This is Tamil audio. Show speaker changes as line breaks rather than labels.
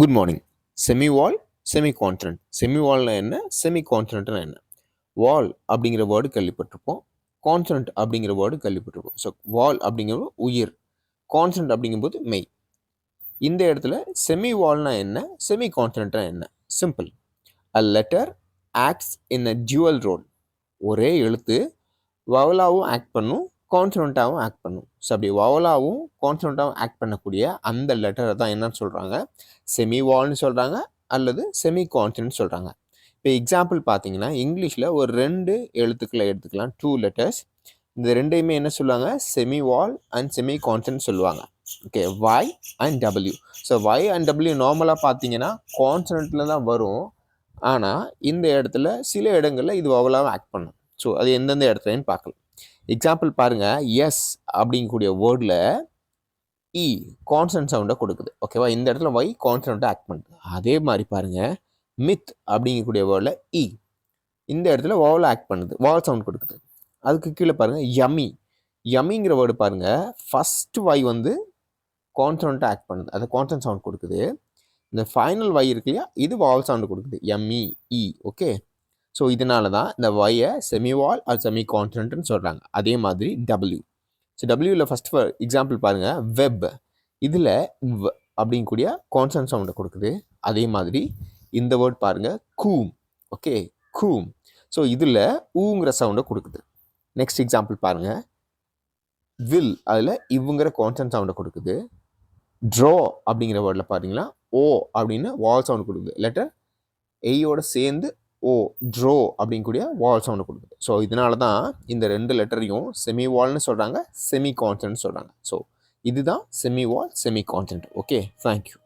Good morning. செமி வால், செமி கான்டினென்ட். செமி வால்னா என்ன, செமி கான்டினென்ட்னா என்ன? வால் அப்படிங்கிற வேர்டு கேள்விப்பட்டிருப்போம், கான்டினென்ட் அப்படிங்கிற வேர்டு கேள்விப்பட்டிருப்போம். ஸோ வால் அப்படிங்கிறது உயிர், கான்டினென்ட் அப்படிங்கும்போது மெய். இந்த இடத்துல செமி வால்னா என்ன, செமி கான்டினென்ட்னா என்ன? Simple. A letter acts in a dual role. ஒரே எழுத்து வவலாவும் ஆக்ட் பண்ணும், கான்சனண்ட்டாகவும் ஆக்ட் பண்ணும். ஸோ அப்படி வவலாவும் கான்சனண்ட்டாகவும் ஆக்ட் பண்ணக்கூடிய அந்த லெட்டரை தான் என்னன்னு சொல்கிறாங்க, செமி வால்னு சொல்கிறாங்க அல்லது செமி கான்சனன்ட் சொல்கிறாங்க. இப்போ எக்ஸாம்பிள் பார்த்தீங்கன்னா இங்கிலீஷில் ஒரு 2 எழுத்துக்களை எடுத்துக்கலாம், 2 லெட்டர்ஸ். இந்த ரெண்டையுமே என்ன சொல்லுவாங்க, semi vowel and semi consonant சொல்லுவாங்க. Okay, Y and W. So Y and W நார்மலாக பார்த்தீங்கன்னா கான்சனண்ட்டில் தான் வரும், ஆனால் இந்த இடத்துல சில இடங்களில் இது வவலாகவும் ஆக்ட் பண்ணும். ஸோ அது எந்தெந்த இடத்துலன்னு பார்க்கலாம். எக்ஸாம்பிள் பாருங்கள், எஸ் அப்படிங்கக்கூடிய வேர்டில் இ கான்சனன்ட் சவுண்டை கொடுக்குது. ஓகேவா, இந்த இடத்துல ஒய் கான்சனண்ட்டை ஆக்ட் பண்ணுது. அதே மாதிரி பாருங்கள், மித் அப்படிங்கக்கூடிய வேர்டில் இ இந்த இடத்துல வாவல் ஆக்ட் பண்ணுது, வாவல் சவுண்ட் கொடுக்குது. அதுக்கு கீழே பாருங்கள், யம்மி. யம்மிங்கிற வேர்டு பாருங்கள், ஃபஸ்ட்டு ஒய் வந்து கான்சனண்ட்டை ஆக்ட் பண்ணுது, அது கான்சனன்ட் சவுண்ட் கொடுக்குது. இந்த ஃபைனல் ஒய் இருக்கு இல்லையா, இது வாவல் சவுண்டு கொடுக்குது, எம்இ இ. ஓகே, ஸோ இதனால தான் இந்த ஒய்யை செமி வால் அது செமி கான்டினென்ட்னு சொல்கிறாங்க. அதே மாதிரி டபிள்யூ. ஸோ டபிள்யூவில் ஃபஸ்ட் எக்ஸாம்பிள் பாருங்கள், வெப். இதில் வ் அப்படிங்கக்கூடிய கான்சனன்ட் சவுண்டை கொடுக்குது. அதே மாதிரி இந்த வேர்ட் பாருங்கள், கூம். ஓகே, கூம். ஸோ இதில் ஊங்கிற சவுண்டை கொடுக்குது. நெக்ஸ்ட் எக்ஸாம்பிள் பாருங்கள், வில். அதில் இவங்கிற கான்சனன்ட் சவுண்டை கொடுக்குது. ட்ரா அப்படிங்கிற வேர்டில் பார்த்தீங்கன்னா ஓ அப்படின்னு வால் சவுண்ட் கொடுக்குது. லெட்டர் ஏயோட சேர்ந்து ஓ, ட்ரோ அப்படிங்கக்கூடிய வால் சவுண்டு கொடுக்குது. ஸோ இதனால தான் இந்த 2 லெட்டரையும் செமி வால்னு சொல்கிறாங்க, செமி கான்டினென்ட் சொல்கிறாங்க. ஸோ இதுதான் செமி வால், செமி கான்டினென்ட். Okay, thank you.